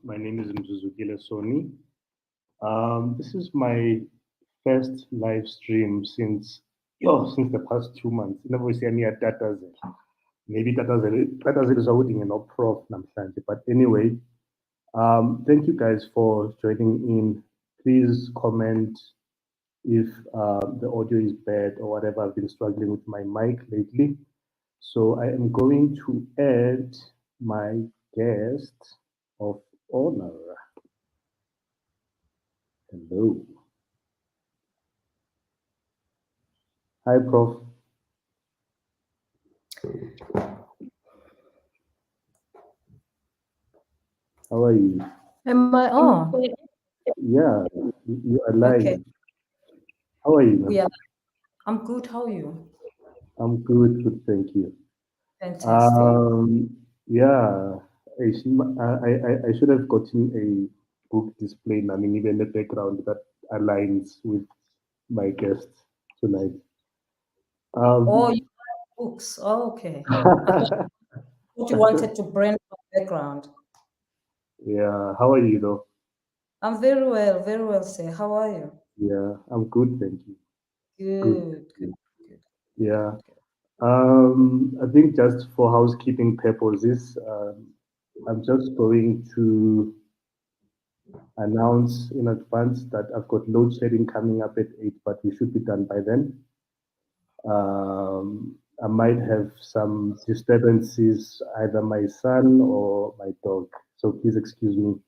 My name is Mzuzukile Soni. This is my first live stream since the past 2 months. Never see any data. Maybe data is holding a prof namhlanje. But anyway, thank you guys for joining in. Please comment if the audio is bad or whatever. I've been struggling with my mic lately. So I am going to add my guest of honor. Hello. Hi, Prof. How are you? Am I on? Yeah, you are live. Okay. How are you? Yeah, I'm good. How are you? I'm good, thank you. Fantastic. Yeah, I should have gotten a book display. I mean, even the background that aligns with my guest tonight. Oh, you like books. Oh, okay. I thought you wanted to brand my background. Yeah, how are you though? I'm very well, sir. How are you? Yeah, I'm good, thank you. Good. Yeah. I think just for housekeeping purposes, I'm just going to announce in advance that I've got load shedding coming up at 8, but we should be done by then. I might have some disturbances, either my son or my dog. So please excuse me.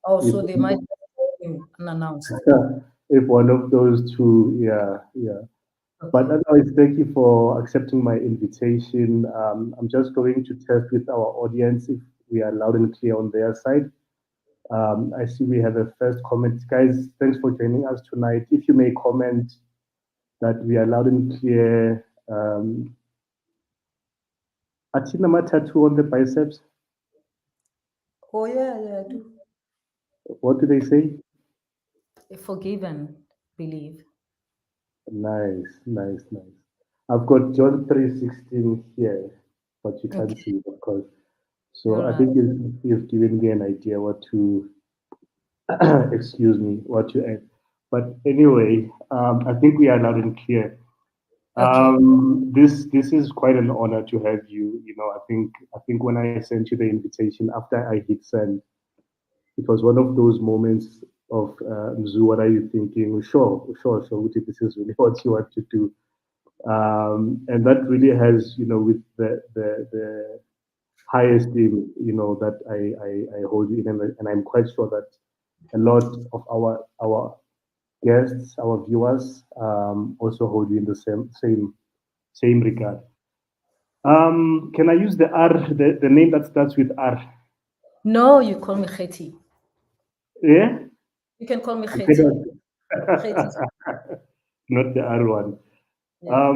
Oh, If, so they might have unannounced. if one of those two, yeah. But Okay. otherwise, thank you for accepting my invitation. I'm just going to test with our audience if we are loud and clear on their side. I see we have a first comment. Guys, thanks for joining us tonight. If you may comment that we are loud and clear. Atina tattoo on the biceps. Oh, yeah, I do. What do they say? Forgiven, believe. Nice. I've got John 3:16 here, but you can't Okay. see it, of course. All So I right. think you've given me an idea what to excuse me, what to add. But anyway, I think we are loud and clear. Okay. This is quite an honor to have you. You know, I think when I sent you the invitation after I hit send, it was one of those moments of Mzu, what are you thinking? Sure, Uti, this is really what you want to do. And that really has, with the highest esteem, that I hold you in, and I'm quite sure that a lot of our guests, our viewers, also hold you in the same regard. Can I use the R, the name that starts with R? No, you call me Kheti. Yeah? You can call me You Kheti. cannot. Not the R one. Yeah.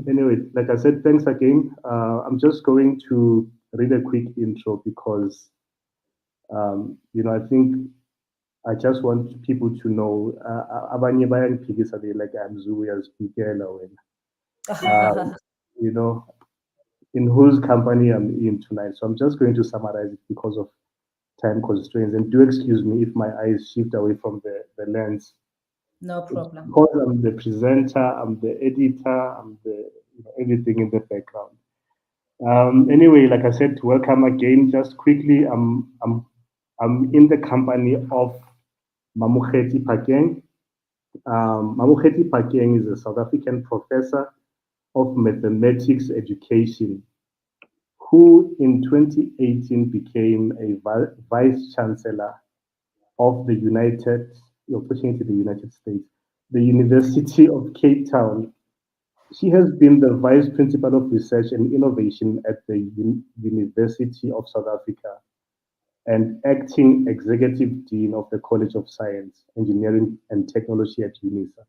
Anyway, like I said, thanks again. I'm just going to read a quick intro because, I think I just want people to know. Abanye bayangiphikisa be like I'm Zulu uyazibhikela wena. You know, in whose company I'm in tonight. So I'm just going to summarize it because of time constraints. And do excuse me if my eyes shift away from the lens. No problem. Because I'm the presenter, I'm the editor, I'm the everything in the background. Anyway, like I said, welcome again. Just quickly, I'm in the company of Mamokgethi Phakeng. Mamokgethi Phakeng is a South African professor of mathematics education who in 2018 became a vice chancellor of the United States, the University of Cape Town. She has been the Vice Principal of Research and Innovation at the University of South Africa and Acting Executive Dean of the College of Science, Engineering and Technology at UNISA.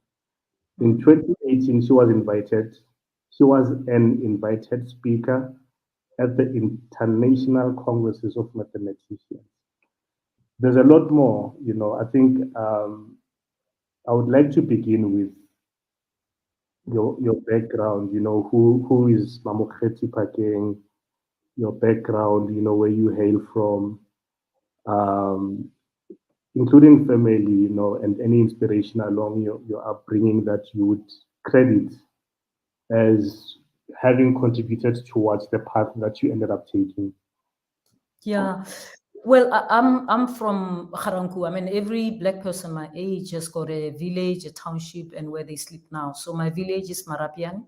In 2018, she was an invited speaker at the International Congresses of Mathematicians. There's a lot more, I think I would like to begin with your background, who is Mamokgethi Phakeng, your background, where you hail from. including family, you know, and any inspiration along your upbringing that you would credit as having contributed towards the path that you ended up taking? Yeah, well, I'm from Garanku. I mean, every black person my age has got a village, a township, and where they sleep now. So my village is Marapian,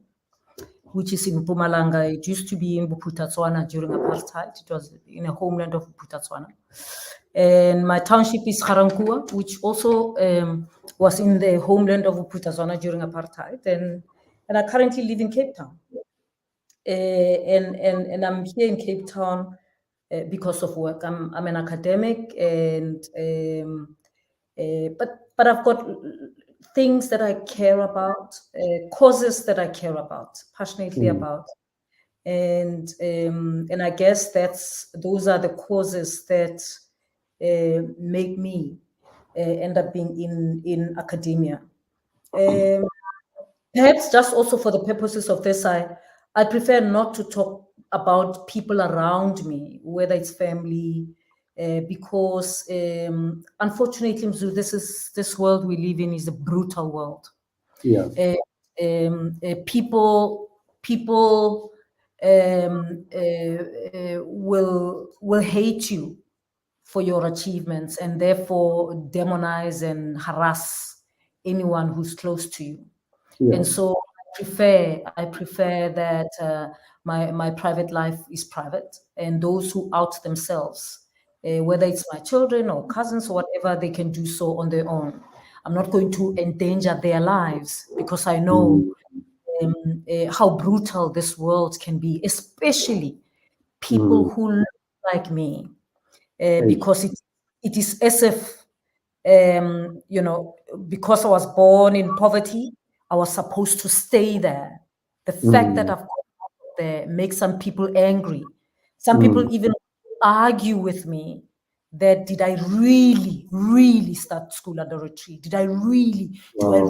which is in Mpumalanga. It used to be in Botswana during apartheid. It was in a homeland of Botswana. And my township is Garankua, which also was in the homeland of Botswana during apartheid. And I currently live in Cape Town. And I'm here in Cape Town because of work. I'm an academic, and but I've got things that I care about, causes that I care about, passionately about, and I guess those are the causes that make me end up being in academia. Perhaps just also for the purposes of this, I prefer not to talk about people around me, whether it's family, because unfortunately, Mzu, this world we live in is a brutal world. Yeah. People will hate you for your achievements, and therefore demonize and harass anyone who's close to you. Yeah. And so I prefer that my private life is private, and those who out themselves, whether it's my children or cousins or whatever, they can do so on their own. I'm not going to endanger their lives, because I know how brutal this world can be, especially people who look like me, because it is as if, you know, because I was born in poverty, I was supposed to stay there. The fact that I've come out there makes some people angry. Some people even argue with me that did I really, really start school at the retreat? Do I really know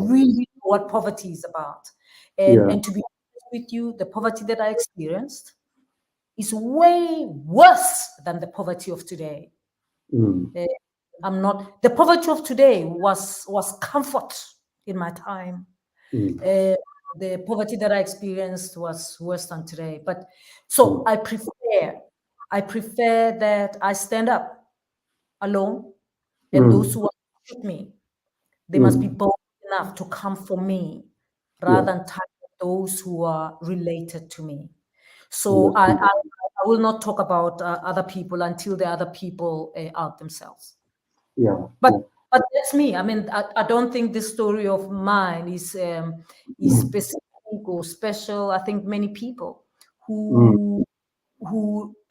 what poverty is about? And to be honest with you, the poverty that I experienced is way worse than the poverty of today. The poverty of today was comfort in my time. The poverty that I experienced was worse than today. But so I prefer that I stand up alone, and those who shoot me, they must be bold enough to come for me, rather than target those who are related to me. So I will not talk about other people until the other people out themselves. But that's me. I mean, I don't think this story of mine is specific or special. I think many people who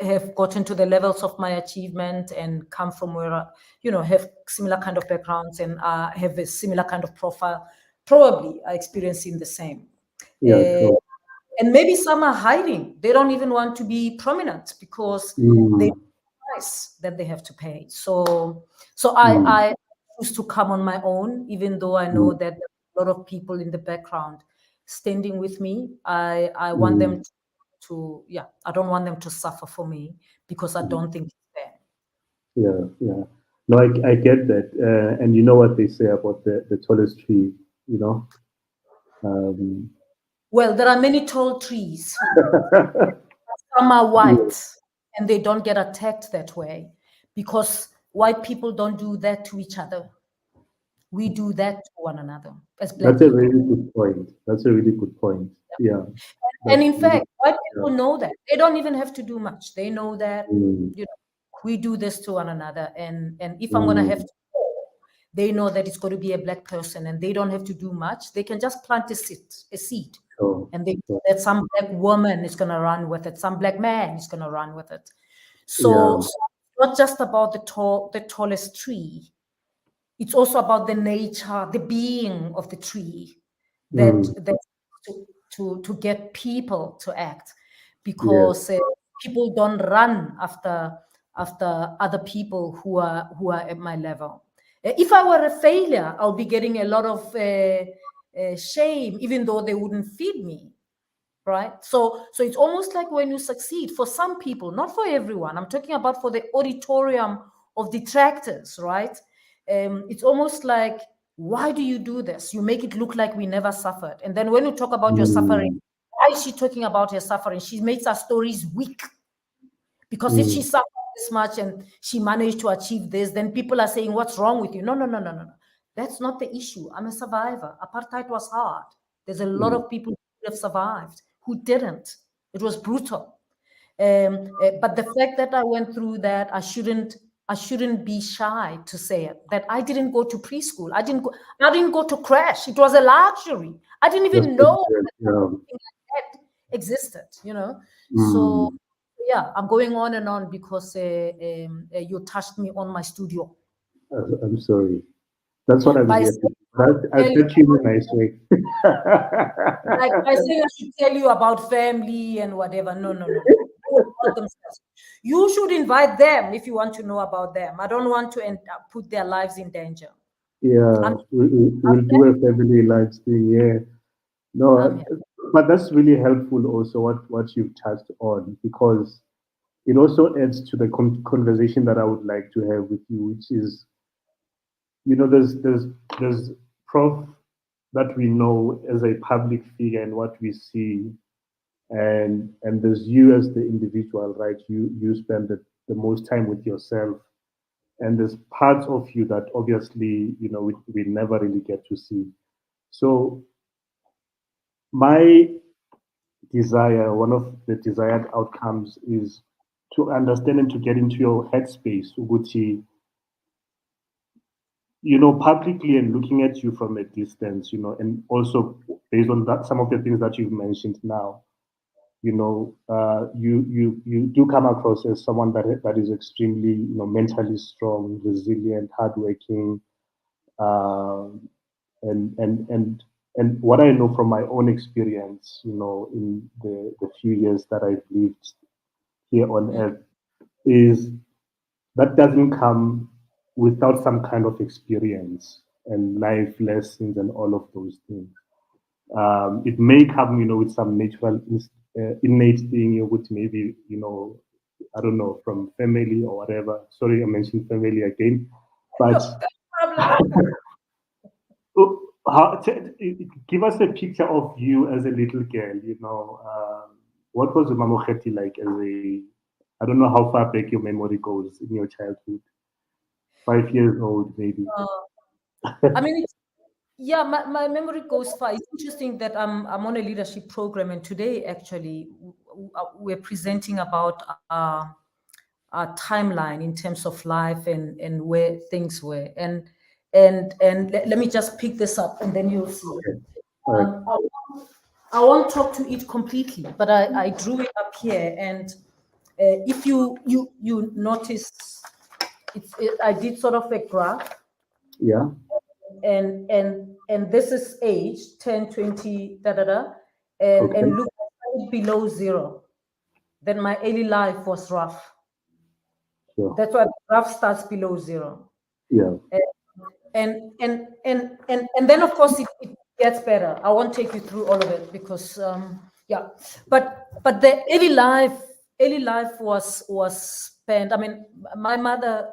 have gotten to the levels of my achievement and come from where, you know, have similar kind of backgrounds and have a similar kind of profile, probably are experiencing the same. And maybe some are hiding. They don't even want to be prominent because they price that they have to pay. So I choose to come on my own, even though I know that a lot of people in the background standing with me. I want them to I don't want them to suffer for me, because I don't think it's fair. Yeah. No, I get that. And you know what they say about the tallest tree, you know? Well, there are many tall trees. Some are white, and they don't get attacked that way, because white people don't do that to each other. We do that to one another as black That's a people. really good point. That's a really good point. Yeah. And in fact, white people know that. They don't even have to do much. They know that, you know, we do this to one another. And if I'm going to have to go, they know that it's going to be a black person, and they don't have to do much. They can just plant a seed. And they know that some black woman is going to run with it. Some black man is going to run with it. So it's not just about the tallest tree. It's also about the nature, the being of the tree, that to get people to act, because people don't run after other people who are at my level. If I were a failure, I'll be getting a lot of shame, even though they wouldn't feed me, right? So it's almost like when you succeed, for some people, not for everyone. I'm talking about for the auditorium detractors, right? It's almost like, why do you do this? You make it look like we never suffered. And then when you talk about your suffering, why is she talking about her suffering? She makes her stories weak. Because if she suffered this much and she managed to achieve this, then people are saying, what's wrong with you? No. That's not the issue. I'm a survivor. Apartheid was hard. There's a lot of people who have survived who didn't. It was brutal. But the fact that I went through that, I shouldn't be shy to say it. That I didn't go to preschool. I didn't go to crash. It was a luxury. I didn't even know that something like that existed. So. Yeah, I'm going on and on because you touched me on my studio. I'm sorry. That's what I'm here to. I said you in a nice way. Like I say, I should tell you about family and whatever. No. You should invite them if you want to know about them. I don't want to put their lives in danger. Yeah, we'll do a family lives thing. Yeah. No, but that's really helpful also what you've touched on, because it also adds to the conversation that I would like to have with you, which is, there's Prof that we know as a public figure and what we see, and there's you as the individual, right? You spend the most time with yourself, and there's parts of you that obviously we never really get to see. So my desire, one of the desired outcomes, is to understand and to get into your headspace, Uguchi, publicly and looking at you from a distance, and also based on that, some of the things that you've mentioned now, you do come across as someone that is extremely, mentally strong, resilient, hardworking, and what I know from my own experience, in the few years that I've lived here on earth, is that doesn't come without some kind of experience and life lessons and all of those things. It may come, with some natural, innate thing, which maybe, I don't know, from family or whatever. Sorry, I mentioned family again, but give us a picture of you as a little girl. What was Mamokgethi like as a? I don't know how far back your memory goes in your childhood. 5 years old, maybe. I mean, yeah, my memory goes far. It's interesting that I'm on a leadership program, and today actually we're presenting about our timeline in terms of life and where things were. And let me just pick this up, and then you'll see. Okay. All right. I won't talk to it completely, but I drew it up here, and if you notice, I did sort of a graph. Yeah. And this is age 10, 20, and look below 0. Then my early life was rough. Sure. That's why the graph starts below 0. Yeah. And then of course it gets better. I won't take you through all of it because yeah. But the early life was spent. I mean, my mother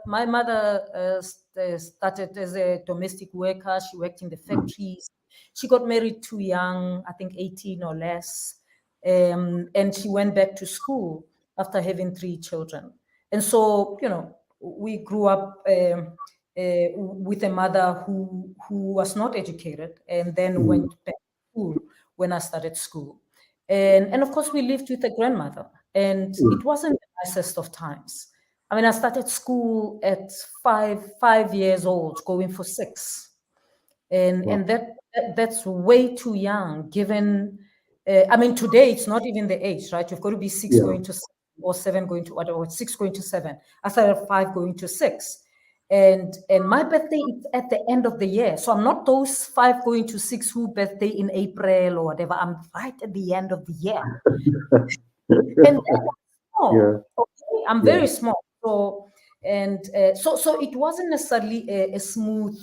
started as a domestic worker. She worked in the factories. She got married too young, I think 18 or less, and she went back to school after having 3 children. And so, we grew up with a mother who was not educated, and then went back to school when I started school. And of course, we lived with a grandmother, and it wasn't the nicest of times. I mean, I started school at 5 years old, going for 6. And that's way too young, given, I mean, today it's not even the age, right? You've got to be 6 going to 7, or 7 going to, or 6 going to 7. I started 5 going to 6. And my birthday is at the end of the year. So I'm not those 5 going to 6 who birthday in April or whatever. I'm right at the end of the year. And that's small. Yeah. Okay? I'm very small. So so it wasn't necessarily a smooth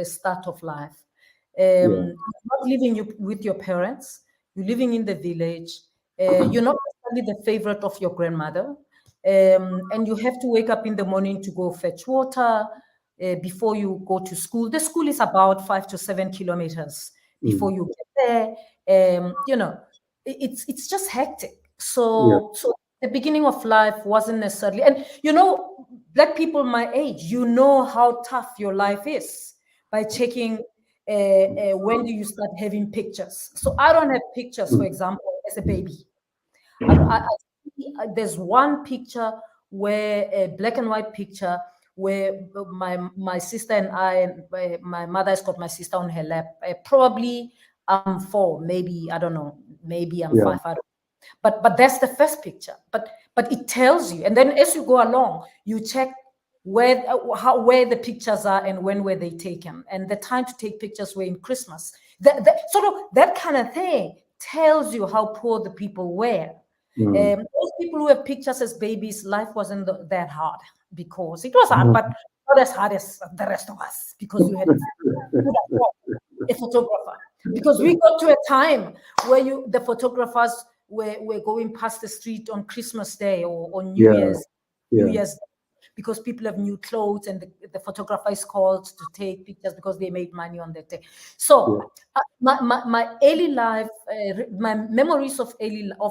start of life. You're not living with your parents. You're living in the village. You're not necessarily the favorite of your grandmother. and you have to wake up in the morning to go fetch water before you go to school. The school is about 5 to 7 kilometers before you get there. You know, it's just hectic. So the beginning of life wasn't necessarily, and you know, Black people my age, you know how tough your life is by checking when do you start having pictures. So I don't have pictures, for example, as a baby. There's one picture where a black and white picture where my sister and I, my mother has got my sister on her lap. Probably I'm 4, maybe, I don't know, maybe I'm 5. I don't know. But that's the first picture. But it tells you, and then as you go along, you check where the pictures are and when were they taken, and the time to take pictures were in Christmas. That kind of thing tells you how poor the people were. Those people who have pictures as babies, life wasn't that hard, because it was hard, but not as hard as the rest of us, because you had a photographer. Because we got to a time where the photographers were going past the street on Christmas Day or on New Year's Day, because people have new clothes, and the photographer is called to take pictures because they made money on that day. So my early life, my memories of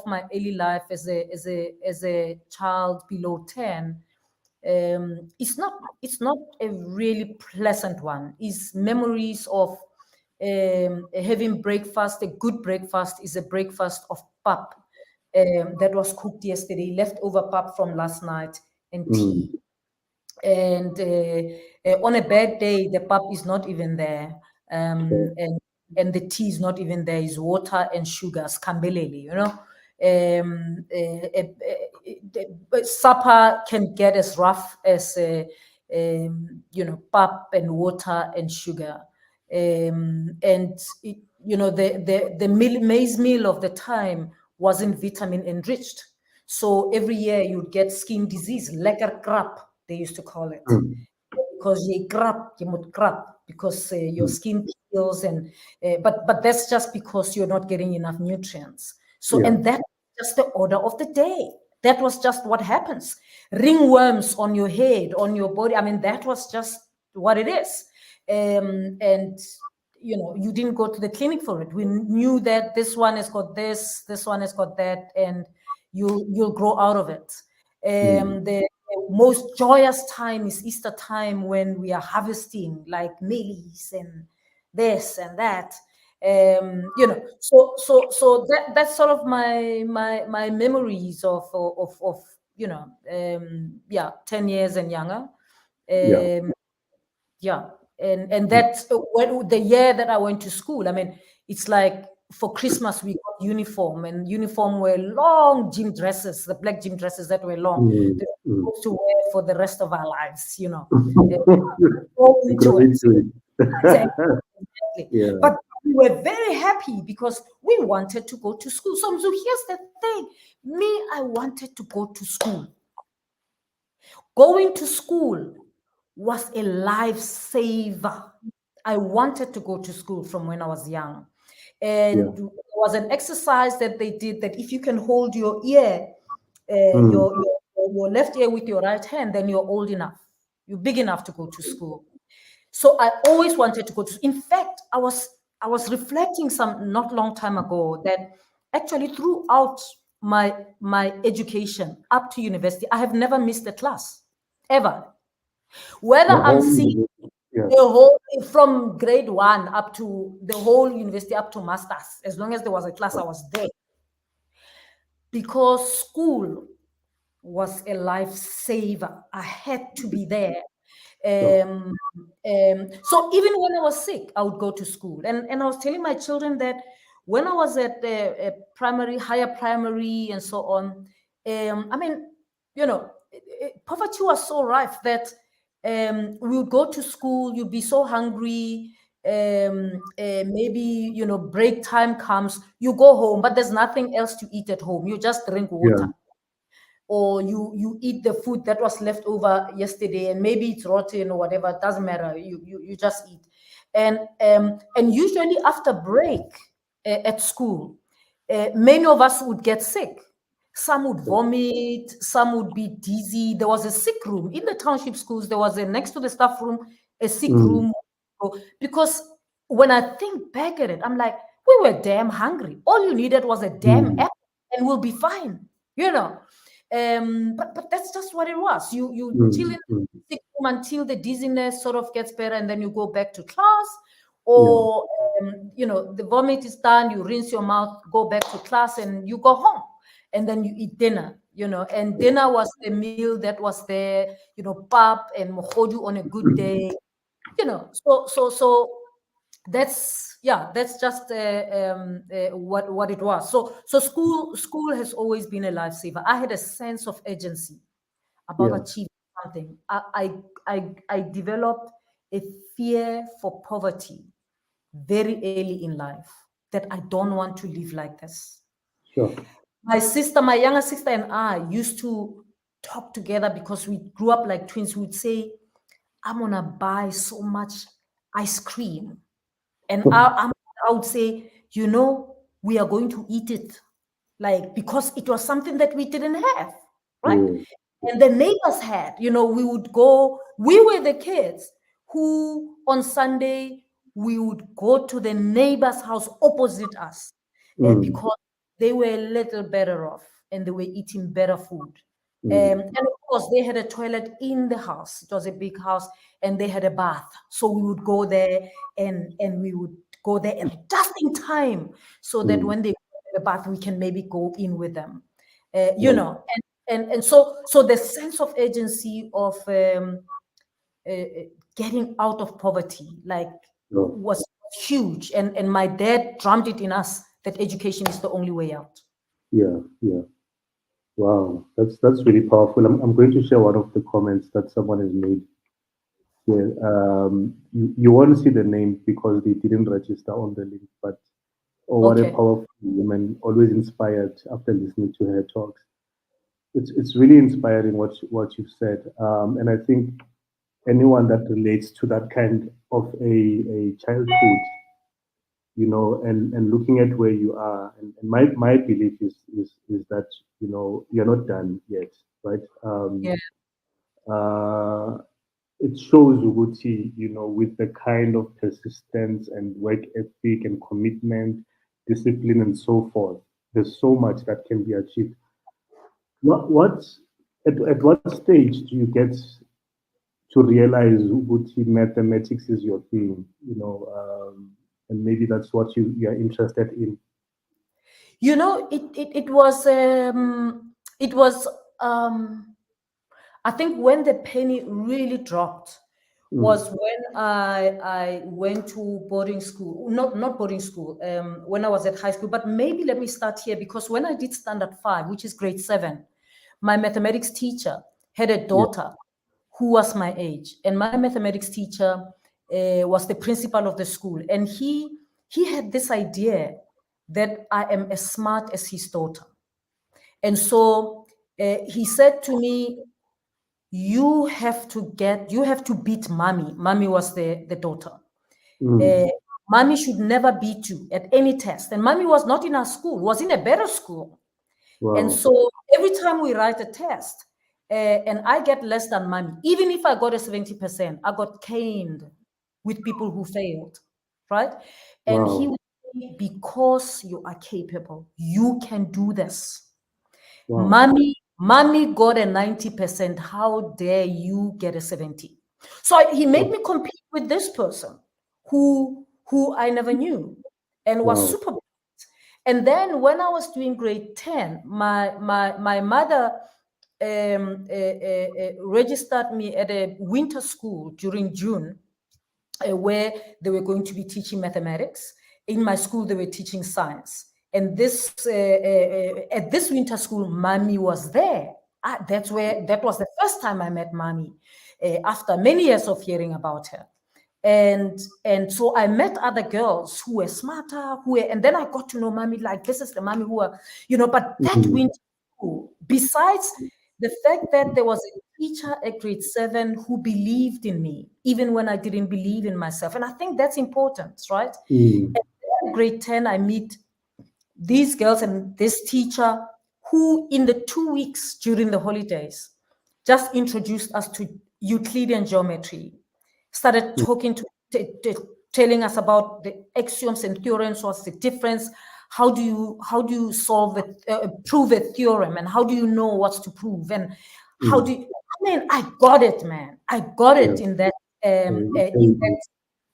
my early life as a child below 10, it's not a really pleasant one. It's memories of having breakfast. A good breakfast is a breakfast of pap that was cooked yesterday, leftover pap from last night, and tea. And on a bad day, the pap is not even there, and the tea is not even there. It's water and sugar, skambelele, you know. Supper can get as rough as you know, pap and water and sugar, and it, you know, the maize meal of the time wasn't vitamin enriched. So every year you'd get skin disease, lekker krap, they used to call it, because you moet krap, because your skin peels, and but that's just because you're not getting enough nutrients. So and that's just the order of the day. That was just what happens. Ringworms on your head, on your body. I mean, that was just what it is. And you know, you didn't go to the clinic for it. We knew that this one has got this one has got that, and you'll grow out of it. The most joyous time is Easter time, when we are harvesting like maize and this and that. You know, so that's sort of my memories of you know, 10 years and younger. And that's when the year that I went to school. I mean, it's like for Christmas we got uniform, and uniform were long gym dresses, the black gym dresses that were long, that we were supposed to wear for the rest of our lives, you know. Exactly. But we were very happy because we wanted to go to school. So here's the thing. Me, I wanted to go to school. Going to school was a lifesaver. I wanted to go to school from when I was young. And there was an exercise that they did, that if you can hold your ear, your left ear with your right hand, then you're old enough. You're big enough to go to school. So I always wanted to go to. In fact, I was reflecting not long time ago that actually throughout my education up to university, I have never missed a class, ever. Whether I'm seeing the whole, from grade 1 up to the whole university, up to masters, as long as there was a class, I was there. Because school was a lifesaver. I had to be there. So even when I was sick, I would go to school. And I was telling my children that when I was at primary, higher primary, and so on, I mean, you know, poverty was so rife that we would go to school, you'd be so hungry, maybe, you know, break time comes, you go home, but there's nothing else to eat at home. You just drink water. Or you eat the food that was left over yesterday, and maybe it's rotten or whatever, it doesn't matter. You just eat. And usually after break at school, many of us would get sick. Some would vomit, some would be dizzy. There was a sick room in the township schools. There was next to the staff room, a sick room. Because when I think back at it, I'm like, we were damn hungry. All you needed was a damn apple and we'll be fine, you know. But that's just what it was. You chill in the sick room until the dizziness sort of gets better, and then you go back to class. Or you know, the vomit is done, you rinse your mouth, go back to class, and you go home. And then you eat dinner, you know, and dinner was the meal that was there, you know, pap and mohodu on a good day, you know. So that's just what it was. So school has always been a lifesaver. I had a sense of urgency about achieving something. I developed a fear for poverty very early in life, that I don't want to live like this. Sure. My younger sister and I used to talk together because we grew up like twins. We would say, I'm gonna buy so much ice cream. And I would say, you know, we are going to eat it. Like, because it was something that we didn't have, right? And the neighbors had, you know, we would go, we were the kids who on Sunday, we would go to the neighbor's house opposite us because they were a little better off and they were eating better food. And of course, they had a toilet in the house. It was a big house and they had a bath. So we would go there and we would go there and just in time so that when they go to the bath, we can maybe go in with them, you know. And so the sense of urgency of getting out of poverty, like, was huge. And my dad drummed it in us that education is the only way out. Yeah. Wow, that's really powerful. I'm going to share one of the comments that someone has made here. You won't see the name because they didn't register on the link, but what a powerful woman, always inspired after listening to her talks. It's really inspiring what you've said, and I think anyone that relates to that kind of a childhood, you know, and looking at where you are, and my belief is that, you know, you're not done yet, right? It shows Uguti, you know, with the kind of persistence and work ethic and commitment, discipline, and so forth. There's so much that can be achieved. At what stage do you get to realize Uguti mathematics is your thing? You know, and maybe that's what you're interested in. You know, it was I think when the penny really dropped was when I went to boarding school, not boarding school, when I was at high school. But maybe let me start here, because when I did standard 5, which is grade 7, my mathematics teacher had a daughter who was my age, and my mathematics teacher was the principal of the school, and he had this idea that I am as smart as his daughter. And so he said to me, you have to beat mommy. Mommy was the daughter. Mommy should never beat you at any test. And mommy was not in our school, was in a better school. Wow. And so every time we write a test and I get less than mommy, even if I got a 70%, I got caned with people who failed, right? And he would say, because you are capable, you can do this. Mommy got a 90%. How dare you get a 70? So he made me compete with this person who I never knew and was super bright. And then when I was doing grade 10, my mother registered me at a winter school during June where they were going to be teaching mathematics. In my school, they were teaching science. And this at this winter school, mommy was there. That was the first time I met mommy after many years of hearing about her. And so I met other girls who were smarter, and then I got to know mommy, like, this is the mommy who are, you know, but that winter school, besides the fact that there was a teacher at grade 7 who believed in me, even when I didn't believe in myself. And I think that's important, right? At grade 10, I meet these girls and this teacher who in the 2 weeks during the holidays just introduced us to Euclidean geometry, started talking telling us about the axioms and theorems, what's the difference, how do you solve it, prove a theorem, and how do you know what's to prove, and how do you, I mean, I got it, man. I got it in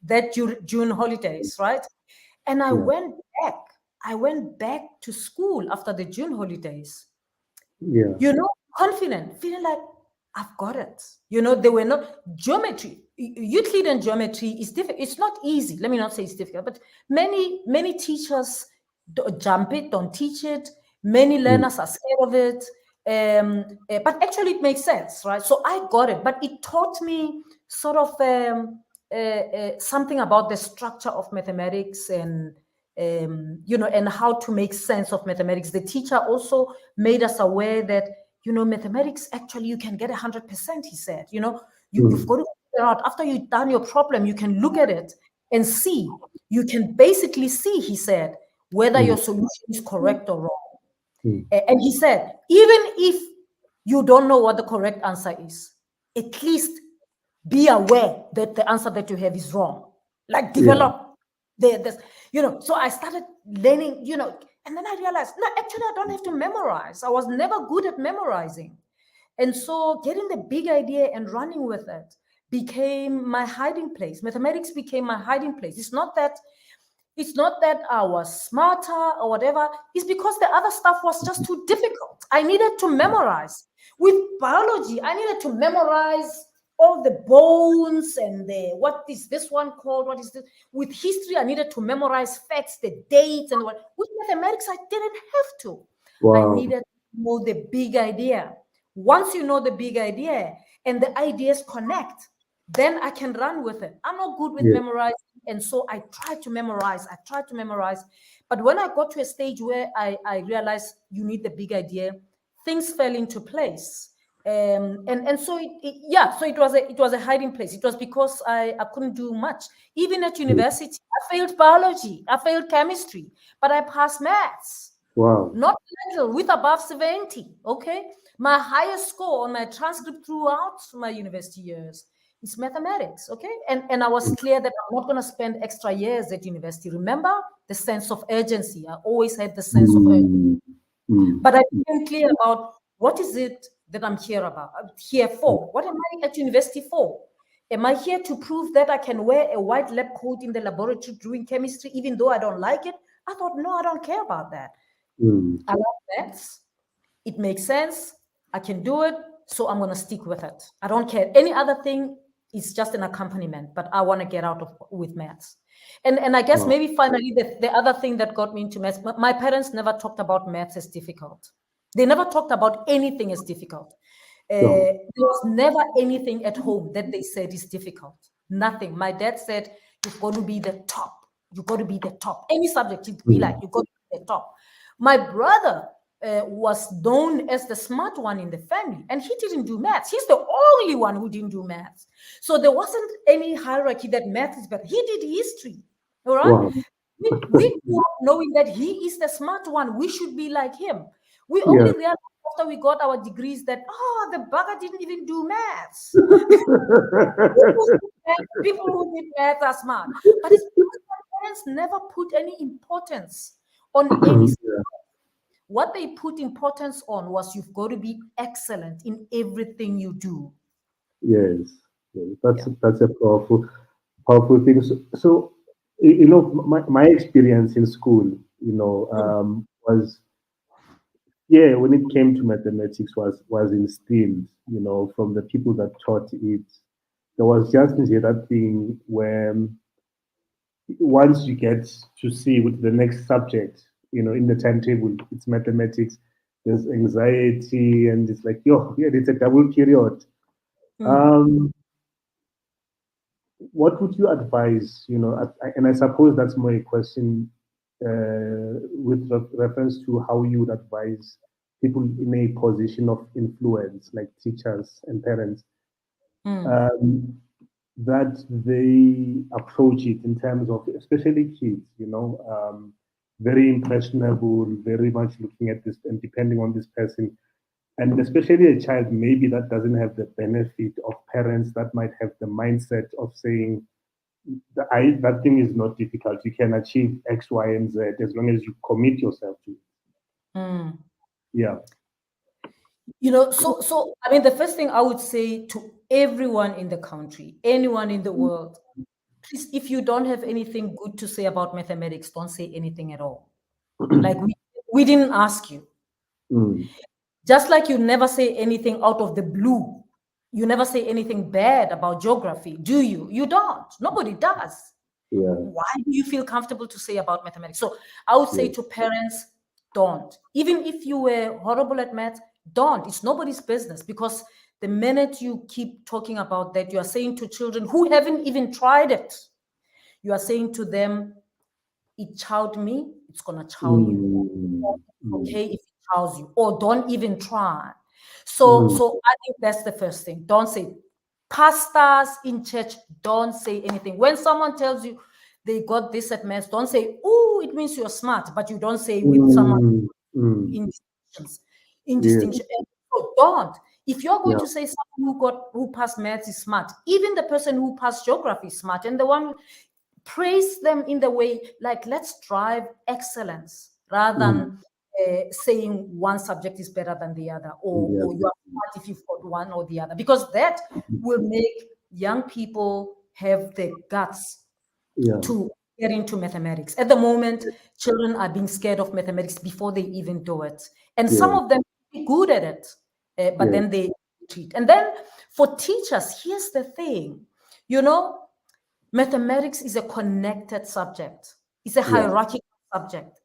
that June holidays, right? And I went back to school after the June holidays. Yeah. You know, confident, feeling like I've got it. You know, they were not geometry. Euclidean geometry is difficult. It's not easy. Let me not say it's difficult, but many teachers jump it, don't teach it. Many learners are scared of it. But actually, it makes sense, right? So I got it, but it taught me sort of something about the structure of mathematics and you know, and how to make sense of mathematics. The teacher also made us aware that, you know, mathematics, actually, you can get 100%, he said. You know, you've got to figure out, after you've done your problem, you can look at it and see. You can basically see, he said, whether your solution is correct or wrong. And he said, even if you don't know what the correct answer is, at least be aware that the answer that you have is wrong. Like develop this, you know. So I started learning, you know, and then I realized, no, actually, I don't have to memorize. I was never good at memorizing. And so getting the big idea and running with it became my hiding place. Mathematics became my hiding place. It's not that I was smarter or whatever. It's because the other stuff was just too difficult. I needed to memorize. With biology, I needed to memorize all the bones and what is this one called? What is this? With history, I needed to memorize facts, the dates, and what. With mathematics, I didn't have to. Wow. I needed to know the big idea. Once you know the big idea and the ideas connect, then I can run with it. I'm not good with memorizing. And so I tried to memorize. But when I got to a stage where I realized you need the big idea, things fell into place. And so it was a hiding place. It was because I couldn't do much. Even at university, I failed biology, I failed chemistry, but I passed maths. Wow. Not little, with above 70. Okay. My highest score on my transcript throughout my university years is mathematics. Okay. And I was clear that I'm not going to spend extra years at university. Remember the sense of urgency. I always had the sense of urgency. But I became clear about what is it that I'm here for. What am I at university for? Am I here to prove that I can wear a white lab coat in the laboratory doing chemistry, even though I don't like it? I thought, no, I don't care about that. I love maths. It makes sense. I can do it. So I'm going to stick with it. I don't care. Any other thing is just an accompaniment, but I want to get out with maths. And I guess maybe finally the other thing that got me into maths, my parents never talked about maths as difficult. They never talked about anything as difficult. There was never anything at home that they said is difficult. Nothing. My dad said, you've got to be the top. You've got to be the top. Any subject, you'd be like, you've got to be the top. My brother was known as the smart one in the family, and he didn't do maths. He's the only one who didn't do maths. So there wasn't any hierarchy that math is better. He did history, all right? Wow. We grew up knowing that he is the smart one. We should be like him. We only realized after we got our degrees that, the bugger didn't even do maths. People who did maths are smart. But it's because my parents never put any importance on any subject. What they put importance on was you've got to be excellent in everything you do. Yes, that's a powerful thing. So you know, my experience in school, you know, was when it came to mathematics was instilled, you know, from the people that taught it. There was just that thing where once you get to see with the next subject, you know, in the timetable, it's mathematics, there's anxiety, and it's like, it's a double period. What would you advise, you know, and I suppose that's more a question with reference to how you would advise people in a position of influence, like teachers and parents, that they approach it in terms of, especially kids, you know, very impressionable, very much looking at this and depending on this person. And especially a child, maybe that doesn't have the benefit of parents that might have the mindset of saying, that thing is not difficult. You can achieve X, Y, and Z as long as you commit yourself to it. Yeah. So I mean, the first thing I would say to everyone in the country, anyone in the world, please, if you don't have anything good to say about mathematics, don't say anything at all. Like we didn't ask you. Just like you never say anything out of the blue. You never say anything bad about geography, do you? You don't. Nobody does. Yeah. Why do you feel comfortable to say about mathematics? So I would say to parents, don't. Even if you were horrible at math, don't. It's nobody's business, because the minute you keep talking about that, you are saying to children who haven't even tried it, you are saying to them, it chowed me, it's gonna chow you. Okay, if it chows you, or don't even try. So I think that's the first thing. Don't say. Pastors in church, don't say anything. When someone tells you they got this at maths, don't say, oh, it means you're smart, but you don't say with someone in distinction. So don't. If you're going to say someone who passed maths is smart, even the person who passed geography is smart, and the one, praise them in the way, like, let's drive excellence rather than saying one subject is better than the other, or you are smart if you've got one or the other, because that will make young people have the guts to get into mathematics. At the moment, children are being scared of mathematics before they even do it. And some of them are good at it, but then they retreat. And then for teachers, here's the thing, mathematics is a connected subject. It's a hierarchical subject.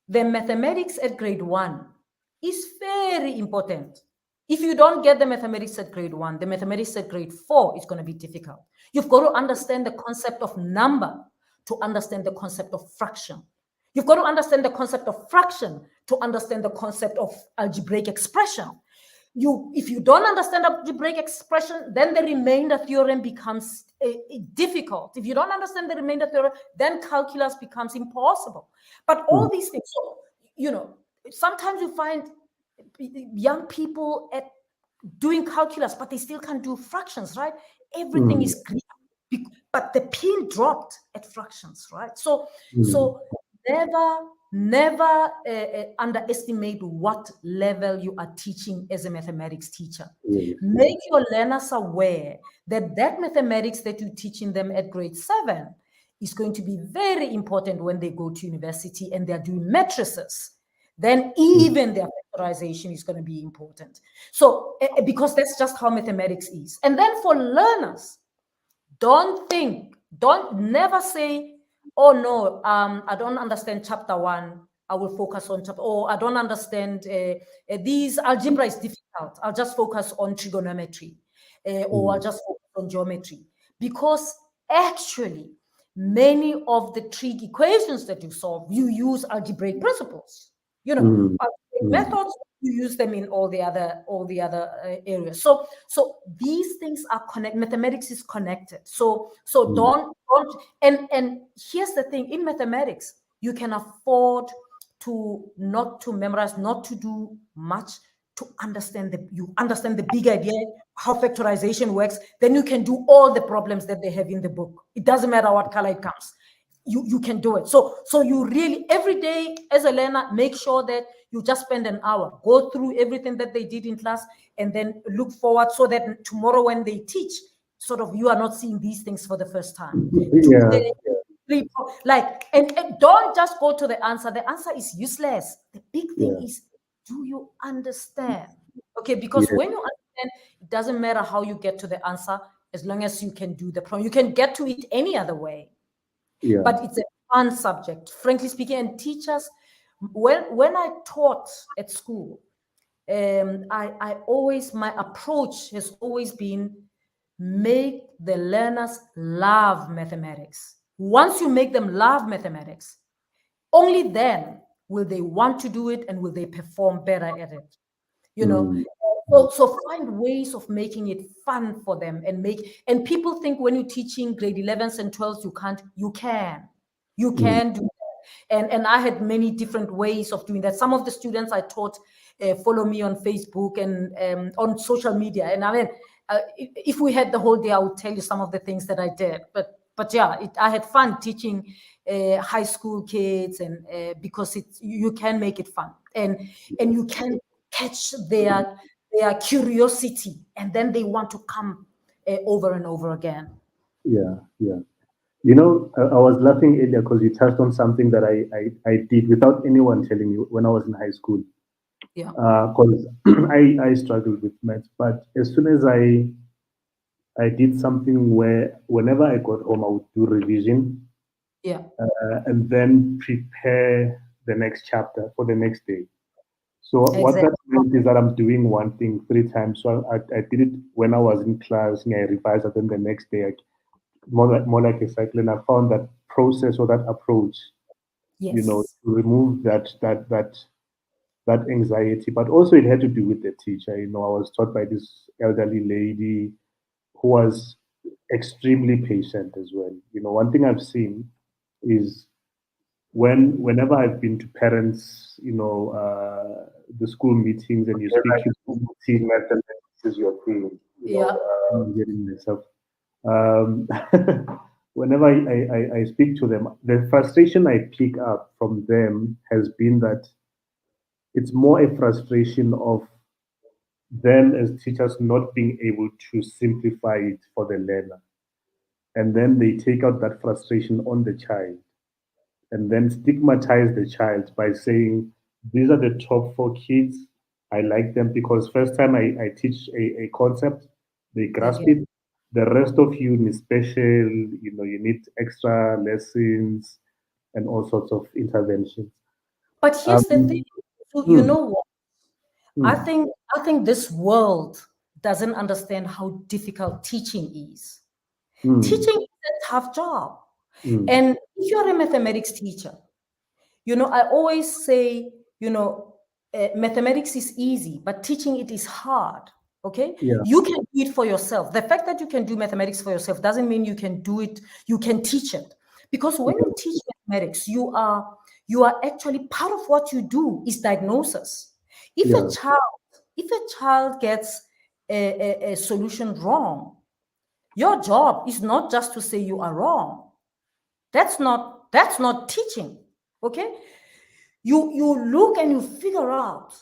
The mathematics at grade 1 is very important. If you don't get the mathematics at grade 1, the mathematics at grade 4 is going to be difficult. You've got to understand the concept of number to understand the concept of fraction. You've got to understand the concept of fraction to understand the concept of algebraic expression. If you don't understand algebraic expression, then the remainder theorem becomes difficult. If you don't understand the remainder theorem, then calculus becomes impossible. But all these things, so, sometimes you find young people doing calculus, but they still can't do fractions, right? Everything is Greek, but the pin dropped at fractions, right? So never underestimate what level you are teaching as a mathematics teacher. Make your learners aware that mathematics that you're teaching them at grade 7 is going to be very important when they go to university and they're doing matrices. Then even their factorization is going to be important. So, because that's just how mathematics is. And then for learners, never say, oh no, I don't understand chapter 1. I will focus on chapter, or I don't understand these algebra is difficult. I'll just focus on trigonometry, or I'll just focus on geometry. Because actually, many of the trig equations that you solve, you use algebraic principles. Methods, you use them in all the other areas. So these things are connected. Mathematics is connected. So don't. And here's the thing: in mathematics, you can afford to not to memorize, not to do much, to understand the big idea, how factorization works. Then you can do all the problems that they have in the book. It doesn't matter what color it comes. You can do it. So you really, every day as a learner, make sure that you just spend an hour, go through everything that they did in class, and then look forward so that tomorrow when they teach, sort of, you are not seeing these things for the first time. And don't just go to the answer. The answer is useless. The big thing is, do you understand? Okay, because when you understand, it doesn't matter how you get to the answer, as long as you can do the problem. You can get to it any other way. But it's a fun subject, frankly speaking. And teachers, when I taught at school, my approach has always been, make the learners love mathematics. Once you make them love mathematics, only then will they want to do it and will they perform better at it. So find ways of making it fun for them, and people think when you're teaching grade 11s and 12s, you can do that. And I had many different ways of doing that. Some of the students I taught follow me on Facebook and on social media. And I mean, if we had the whole day, I would tell you some of the things that I did. But yeah, I had fun teaching high school kids, and because you can make it fun, and you can catch their curiosity, and then they want to come over and over again. Yeah. You know, I was laughing earlier because you touched on something that I did without anyone telling me when I was in high school. Yeah. Because I struggled with maths, but as soon as I did something where whenever I got home, I would do revision. Yeah. And then prepare the next chapter for the next day. So what Exactly. that meant is that I'm doing one thing 3 times. So I did it when I was in class, and I revised it, then the next day, more like a cycle. And I found that process or that approach, you know, Yes. to remove that anxiety. But also it had to do with the teacher. You know, I was taught by this elderly lady who was extremely patient as well. You know, one thing I've seen is whenever I've been to parents, you know, the school meetings, and you speak to the team, mathematics is your thing. You Yeah. know, I'm getting myself. Um, whenever I speak to them, the frustration I pick up from them has been that it's more a frustration of them as teachers not being able to simplify it for the learner. And then they take out that frustration on the child and then stigmatize the child by saying, these are the top 4 kids. I like them because first time I teach a concept, they grasp Okay. it. The rest of you need special, you know, you need extra lessons and all sorts of interventions. But here's the thing. So you Hmm, know what? I hmm, think this world doesn't understand how difficult teaching is. hmm, Teaching is a tough job. hmm. And if you're a mathematics teacher, I always say, mathematics is easy, but teaching it is hard. Okay, Yeah, you can do it for yourself. The fact that you can do mathematics for yourself doesn't mean you can do it. You can teach it, because when you teach mathematics, you are actually, part of what you do is diagnosis. If yeah, a child gets a solution wrong, your job is not just to say you are wrong. That's not teaching. Okay, you look and you figure out,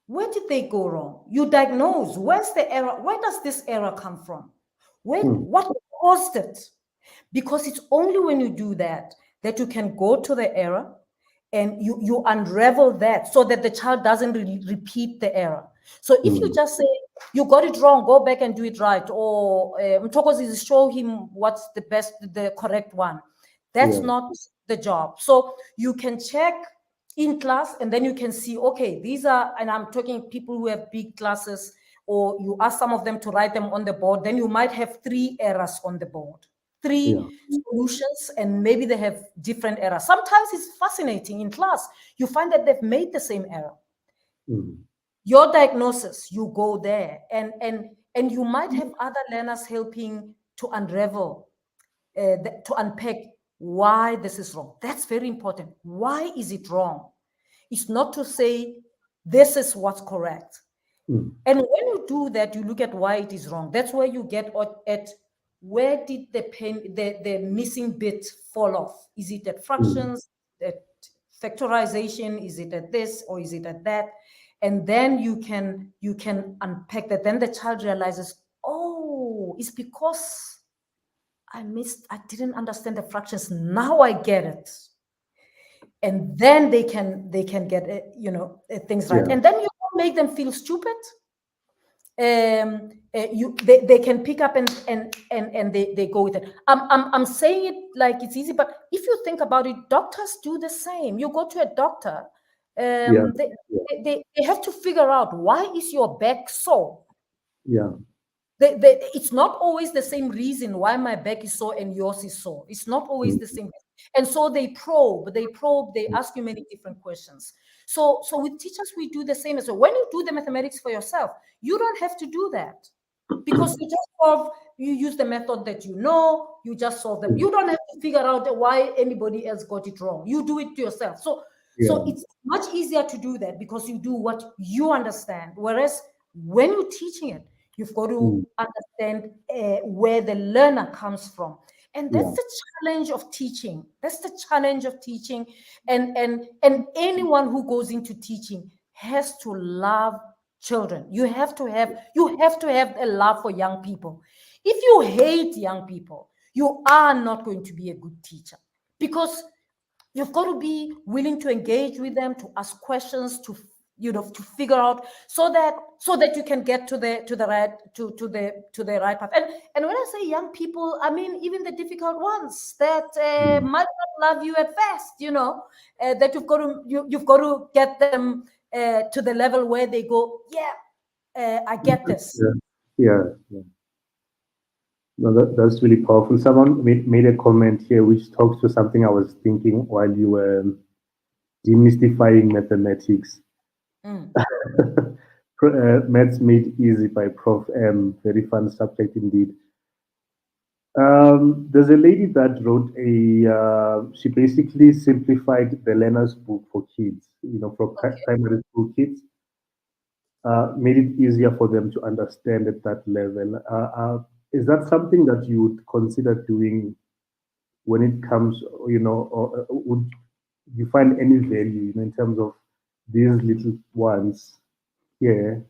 where did they go wrong? You diagnose, where's the error? Where does this error come from? hmm, What caused it? Because it's only when you do that you can go to the error and you unravel that, so that the child doesn't repeat the error. So if you hmm. just say, you got it wrong, go back and do it right, or Mtokozi, show him what's the correct one, that's Yeah, not the job. So you can check in class, and then you can see, okay, these are, and I'm talking people who have big classes, or you ask some of them to write them on the board, then you might have 3 errors on the board, yeah, 3 solutions, and maybe they have different errors. Sometimes it's fascinating in class. You find that they've made the same error. hmm, Your diagnosis, you go there, and you might have other learners helping to unravel, to unpack why this is wrong. That's very important. Why is it wrong? It's not to say this is what's correct. hmm. And when you do that, you look at why it is wrong. That's where you get at where did the missing bit fall off? Is it at Hmm. fractions, at factorization? Is it at this, or is it at that? And then you can unpack that. Then the child realizes, oh, it's because I didn't understand the fractions. Now I get it. And then they can get things right. Yeah, And then you don't make them feel stupid. They can pick up and they go with it. I'm saying it like it's easy, but if you think about it, doctors do the same. You go to a doctor, yeah, they have to figure out, why is your back sore? yeah. It's not always the same reason why my back is sore and yours is sore. It's not always the same. And so they probe, they ask you many different questions. So with teachers, we do the same as well. When you do the mathematics for yourself, you don't have to do that. because you just solve, you use the method that you know, you just solve them. You don't have to figure out why anybody else got it wrong. You do it to yourself. So it's much easier to do that because you do what you understand. Whereas when you're teaching it, you've got to understand where the learner comes from. And that's the challenge of teaching. That's the challenge of teaching. And anyone who goes into teaching has to love children. You have to have a love for young people. If you hate young people, you are not going to be a good teacher, because you've got to be willing to engage with them, to ask questions, to figure out, so that you can get to the right path. And when I say young people, I mean even the difficult ones that might not love you at first, that you've got to get them to the level where they go, I get this. Yeah. No, that's really powerful. Someone made a comment here which talks to something I was thinking while you were demystifying mathematics. Maths Made Easy by Prof M. Very fun subject indeed. There's a lady that wrote she basically simplified the learner's book for kids, for primary school kids. Made it easier for them to understand at that level. Is that something that you would consider doing when it comes, or would you find any value, in terms of these little ones here,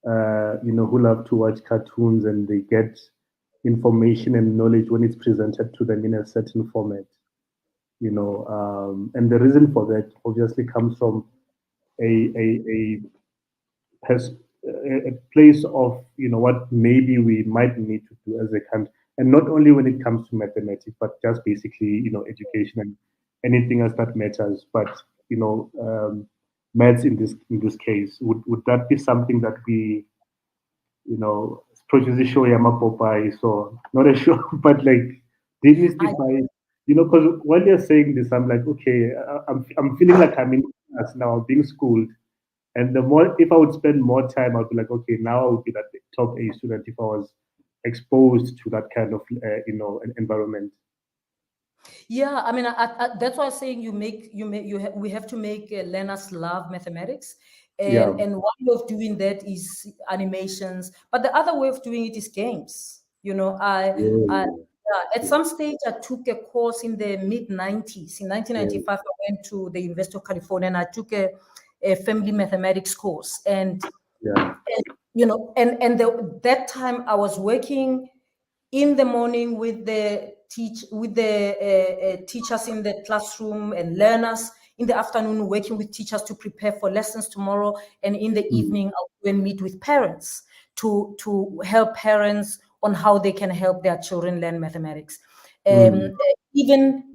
who love to watch cartoons and they get information and knowledge when it's presented to them in a certain format, and the reason for that obviously comes from a place of what maybe we might need to do as a country, and not only when it comes to mathematics, but just basically education and anything else that matters. But maths in this case, would that be something that we show Yamapopai, so not a show, but like demystify, because while you're saying this, I'm like, okay, I'm feeling like I'm in class now, I'm being schooled. And the more, if I would spend more time, I'd be like, okay, now I would be that top A student if I was exposed to that kind of, environment. Yeah, I mean, that's why I'm saying we have to make learners love mathematics. And one way of doing that is animations, but the other way of doing it is games. At some stage, I took a course in the mid-90s. In 1995, I went to the University of California and I took a family mathematics course. And that time I was working in the morning with the teachers in the classroom and learners. In the afternoon, working with teachers to prepare for lessons tomorrow. And in the evening, I'll go and meet with parents to help parents on how they can help their children learn mathematics, even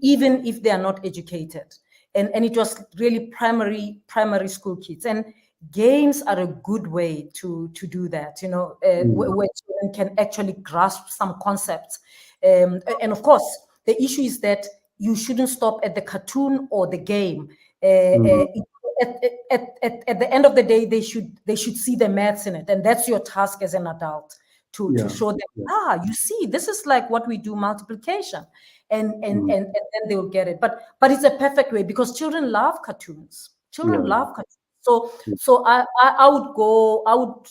if they are not educated. And it was really primary school kids. And games are a good way to do that, where children can actually grasp some concepts. And of course, the issue is that you shouldn't stop at the cartoon or the game. At the end of the day, they should see the maths in it, and that's your task as an adult to show them. You see, this is like what we do, multiplication, and then they will get it. But it's a perfect way because children love cartoons. Children love cartoons. So I would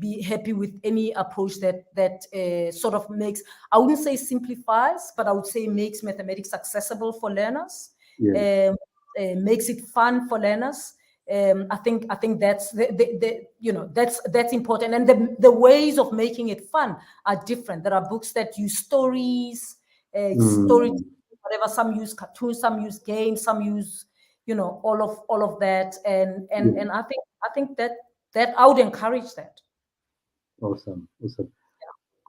be happy with any approach that sort of makes, I wouldn't say simplifies, but I would say makes mathematics accessible for learners, makes it fun for learners. I think that's that's important, and the ways of making it fun are different. There are books that use stories, whatever. Some use cartoons, some use games, some use all of that, and I think that I would encourage that. Awesome.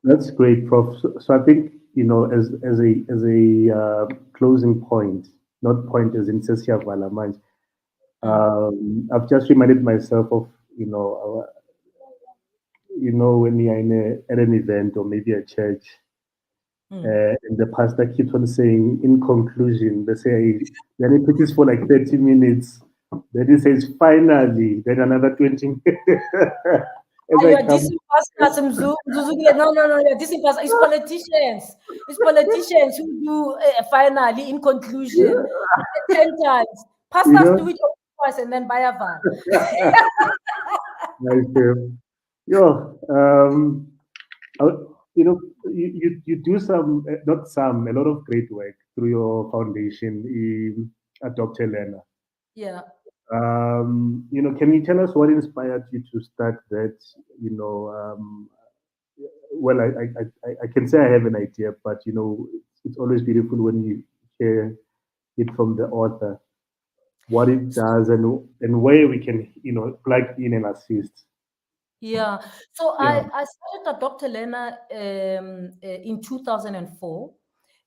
That's great, Prof. So I think as a closing point, not point as in Sesiavala mind. I've just reminded myself of when you're at an event or maybe a church, and the pastor keeps on saying, in conclusion, they say, then he preaches for like 30 minutes. Then he says, finally, then another 20 minutes. You're dissing pastors, Mzuzukile. No, you're dissing pastors. It's politicians. It's politicians who do finally, in conclusion, 10 times. Pastors do it twice and then buy a van. Nice. You do a lot of great work through your foundation, Dr. Lena. Yeah. Can you tell us what inspired you to start that? Well, I can say I have an idea, but it's always beautiful when you hear it from the author, what it does and where we can plug in and assist. Yeah. So I started Dr. Lena in 2004,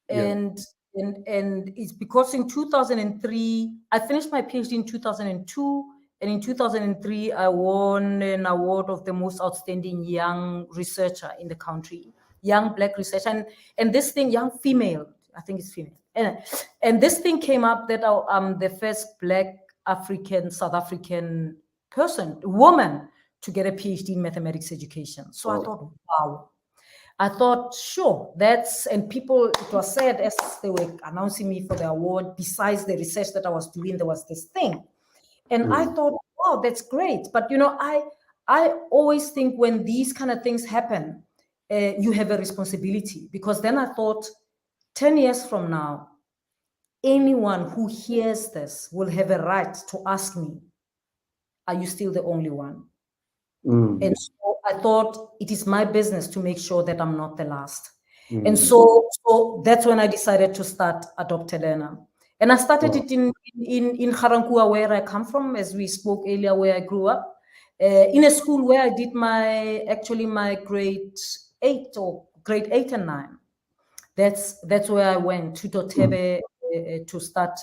and it's because in 2003 I finished my PhD in 2002, and in 2003 I won an award of the most outstanding young researcher in the country, young Black researcher, and this thing, young female, I think it's female, and this thing came up that I'm the first Black South African woman to get a PhD in mathematics education. So I thought, wow. I thought, sure, and people, it was said as they were announcing me for the award, besides the research that I was doing, there was this thing. And I thought, wow, that's great. But, I always think when these kind of things happen, you have a responsibility, because then I thought 10 years from now, anyone who hears this will have a right to ask me, are you still the only one? And so I thought it is my business to make sure that I'm not the last. And so that's when I decided to start Dr. Lena. And I started it in Garankuwa, where I come from, as we spoke earlier, where I grew up, in a school where I did my grade 8 and 9. That's where I went to Dotebe to start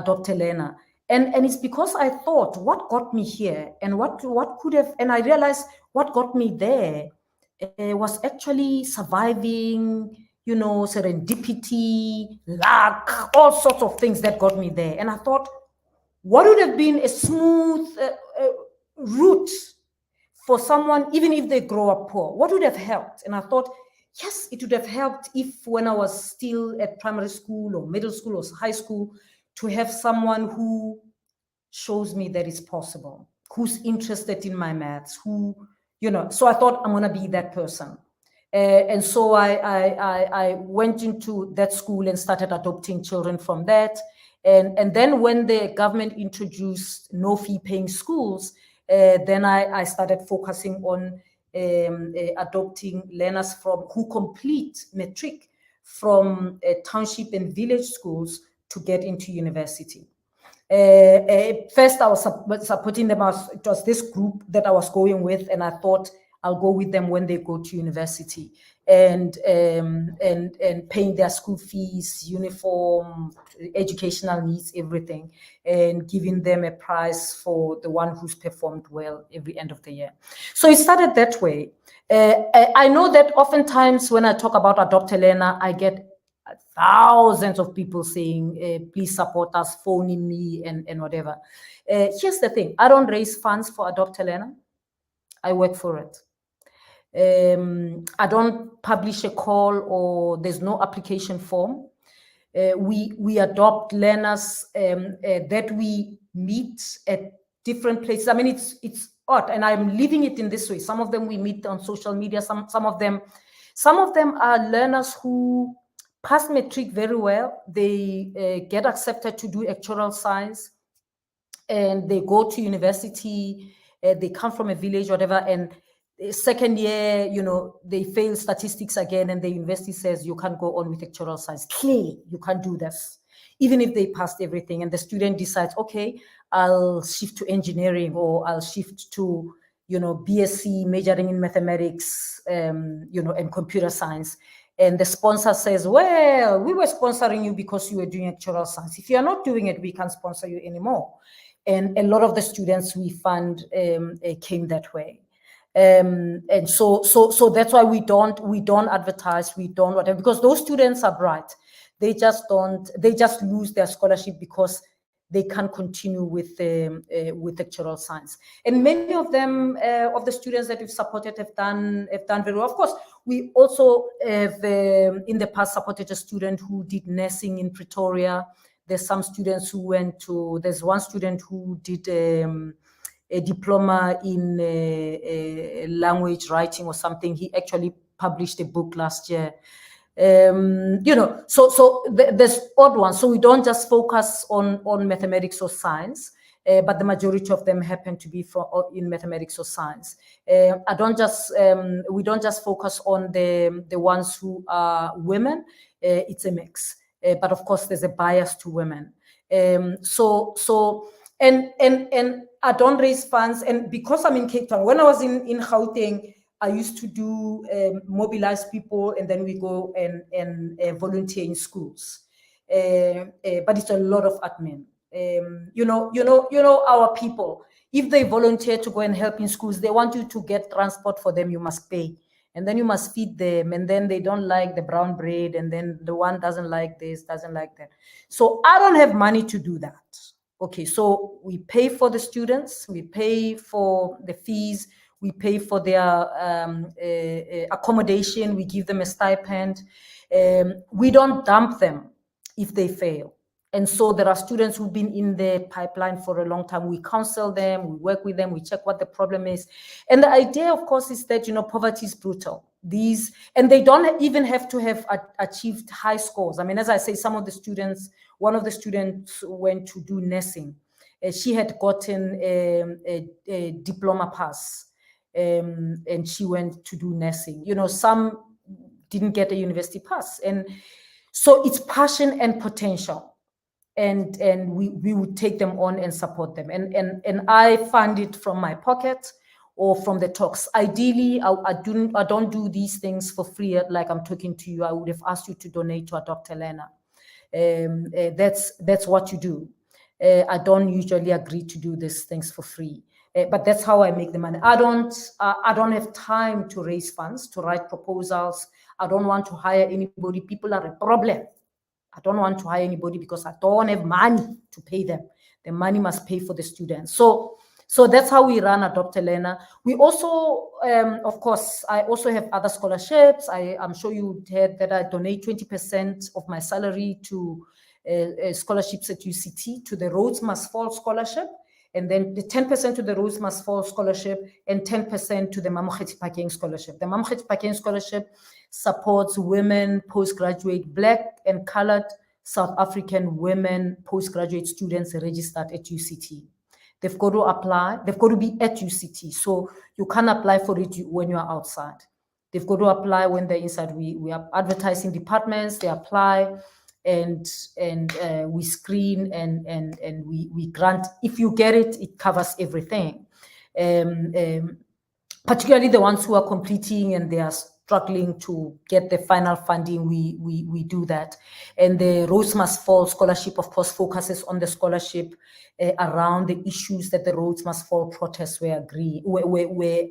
Dr. Lena. And it's because I thought what got me here and what could have, and I realized what got me there was actually surviving, serendipity, luck, all sorts of things that got me there. And I thought, what would have been a smooth route for someone, even if they grow up poor? What would have helped? And I thought, yes, it would have helped if when I was still at primary school or middle school or high school, to have someone who shows me that it's possible, who's interested in my maths, so I thought I'm going to be that person. And so I went into that school and started adopting children from that. And then when the government introduced no fee paying schools, then I started focusing on adopting learners who complete matric from township and village schools to get into university. First, I was supporting them. It was this group that I was going with, and I thought I'll go with them when they go to university, and paying their school fees, uniform, educational needs, everything, and giving them a prize for the one who's performed well every end of the year. So it started that way. I know that oftentimes when I talk about Dr. Lena, I get thousands of people saying, please support us, phoning me and whatever. Here's the thing. I don't raise funds for Dr. Lena. I work for it. I don't publish a call, or there's no application form. We adopt learners that we meet at different places. I mean, it's odd, and I'm living it in this way. Some of them we meet on social media. Some of them are learners who pass matric very well. They get accepted to do actuarial science, and they go to university. They come from a village, whatever, and second year, they fail statistics again, and the university says you can't go on with actuarial science. Clearly, you can't do this, even if they passed everything. And the student decides, okay, I'll shift to engineering, or I'll shift to, BSc, majoring in mathematics, and computer science. And the sponsor says, well, we were sponsoring you because you were doing actuarial science. If you're not doing it, we can't sponsor you anymore. And a lot of the students we fund came that way. And so that's why we don't advertise, we don't whatever, because those students are bright. They just lose their scholarship because they can't continue with actuarial science. And many of them, of the students that we've supported, have done very well. Of course, we also have in the past supported a student who did nursing in Pretoria. There's some students who went to, there's one student who did a diploma in language writing or something. He actually published a book last year. You know, so there's odd ones. So we don't just focus on mathematics or science, but the majority of them happen to be in mathematics or science. We don't just focus on the ones who are women. It's a mix, but of course there's a bias to women. And I don't raise funds, and because I'm in Cape Town, when I was in Gauteng, I used to do mobilize people, and then we go and volunteer in schools. But it's a lot of admin. You know our people. If they volunteer to go and help in schools, they want you to get transport for them. You must pay, and then you must feed them, and then they don't like the brown bread, and then the one doesn't like this, doesn't like that. So I don't have money to do that. Okay, so we pay for the students, we pay for the fees, we pay for their accommodation, we give them a stipend. We don't dump them if they fail. And so there are students who've been in the pipeline for a long time. We counsel them, we work with them, we check what the problem is. And the idea, of course, is that, you know, poverty is brutal. And they don't even have to have achieved high scores. I mean, as I say, some of the students, one of the students went to do nursing. She had gotten a diploma pass, and she went to do nursing. You know, some didn't get a university pass. And so it's passion and potential. And we would take them on and support them. And I fund it from my pocket or from the talks. Ideally, I don't do these things for free like I'm talking to you. I would have asked you to donate to Dr. Lena. That's what you do. I don't usually agree to do these things for free, but that's how I make the money. I don't have time to raise funds, to write proposals. I don't want to hire anybody. People are a problem. I don't want to hire anybody because I don't have money to pay them. The money must pay for the students. So that's how we run Adopt Helena. We also, of course, I also have other scholarships. I'm sure you heard that I donate 20% of my salary to scholarships at UCT, to the Rhodes Must Fall Scholarship, and then the 10% to the Rhodes Must Fall Scholarship, and 10% to the Mamokgethi Phakeng Scholarship. The Mamokgethi Phakeng Scholarship supports women, postgraduate, Black and colored South African women, postgraduate students registered at UCT. They've got to apply, they've got to be at UCT. So you can't apply for it when you're outside. They've got to apply when they're inside. We are advertising departments, they apply, and we screen and we grant. If you get it, it covers everything. Particularly the ones who are completing and they are struggling to get the final funding, we do that. And the Rhodes Must Fall Scholarship, of course, focuses on the scholarship around the issues that the Rhodes Must Fall protests were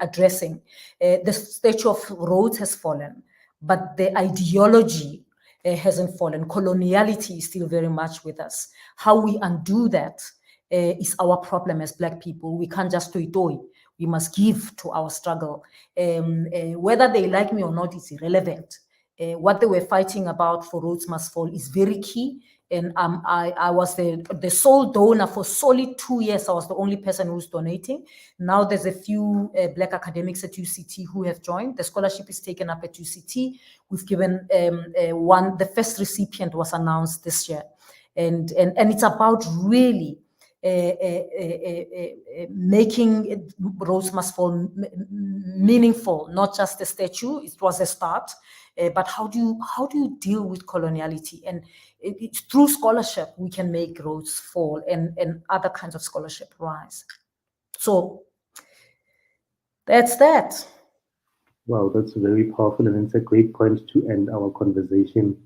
addressing. The Statue of Rhodes has fallen, but the ideology hasn't fallen. Coloniality is still very much with us. How we undo that is our problem as Black people. We can't just toy. We must give to our struggle. Whether they like me or not is irrelevant. What they were fighting about for Rhodes Must Fall is very key. And I was the sole donor for solid 2 years. I was the only person who's donating. Now there's a few Black academics at UCT who have joined. The scholarship is taken up at UCT. We've given the first recipient was announced this year. And it's about really making Rhodes Must Fall meaningful, not just a statue. It was a start, but how do you deal with coloniality? And it's through scholarship we can make Rhodes fall and other kinds of scholarship rise. So that's that. Wow, that's very powerful, and it's a great point to end our conversation.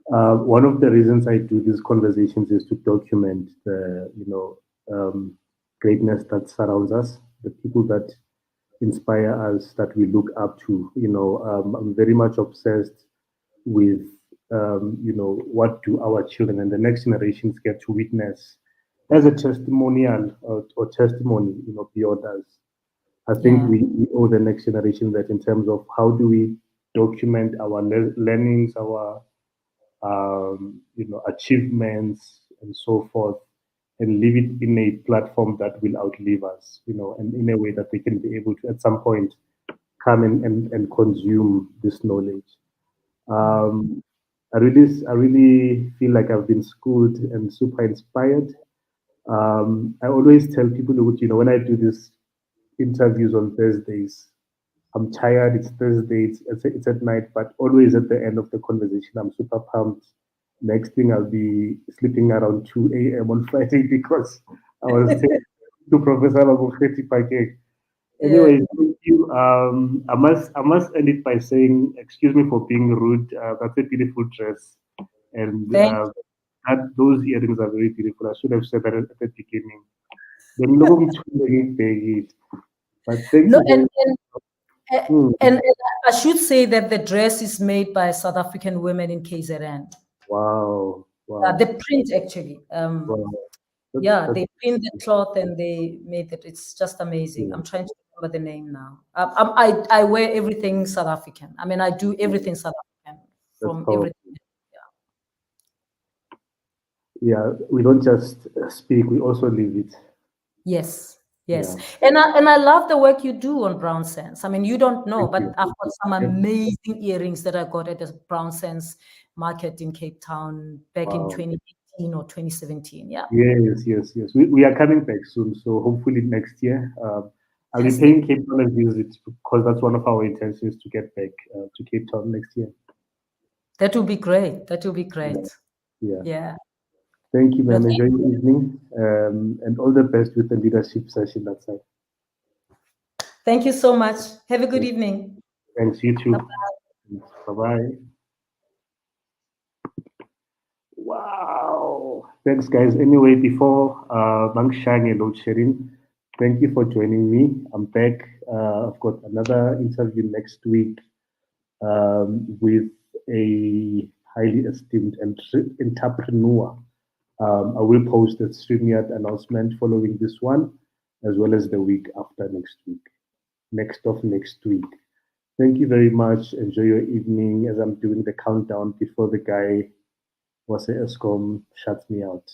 One of the reasons I do these conversations is to document the, greatness that surrounds us, the people that inspire us, that we look up to. I'm very much obsessed with, what do our children and the next generations get to witness as a testimonial or testimony, beyond us. I think we owe the next generation that in terms of how do we document our learnings, our achievements and so forth, and leave it in a platform that will outlive us, and in a way that they can be able to at some point come and consume this knowledge. I really feel like I've been schooled and super inspired. I always tell people, when I do these interviews on Thursdays, I'm tired. It's Thursday. It's at night, but always at the end of the conversation, I'm super pumped. Next thing, I'll be sleeping around 2 a.m. on Friday because I was saying to Professor Mamokgethi Phakeng. Anyway, thank you. I must end it by saying, excuse me for being rude. That's a beautiful dress, and those earrings are very beautiful. I should have said that at the beginning. Then look but thank you very much. And I should say that the dress is made by South African women in KZN. Wow. The print actually. Wow. They print the cloth and they made it. It's just amazing. I'm trying to remember the name now. I wear everything South African. I mean, I do everything South African from everything. Yeah, we don't just speak; we also live it. Yes. And I love the work you do on BrownSense. I mean, you don't know, but I've got some amazing earrings that I got at the BrownSense market in Cape Town back in 2018 or 2017. Yeah. Yes. We are coming back soon, so hopefully next year. I'll be paying Cape Town a visit because that's one of our intentions to get back to Cape Town next year. That will be great. Yeah. Thank you, ma'am. Enjoy your evening, and all the best with the leadership session that side. Thank you so much. Have a good evening. Thanks, you too. Bye-bye. Wow. Thanks, guys. Anyway, before Bangshang load sharing, thank you for joining me. I'm back. I've got another interview next week with a highly esteemed entrepreneur. I will post a StreamYard announcement following this one, as well as the week after next week. Next week. Thank you very much. Enjoy your evening as I'm doing the countdown before the guy was ESCOM shuts me out.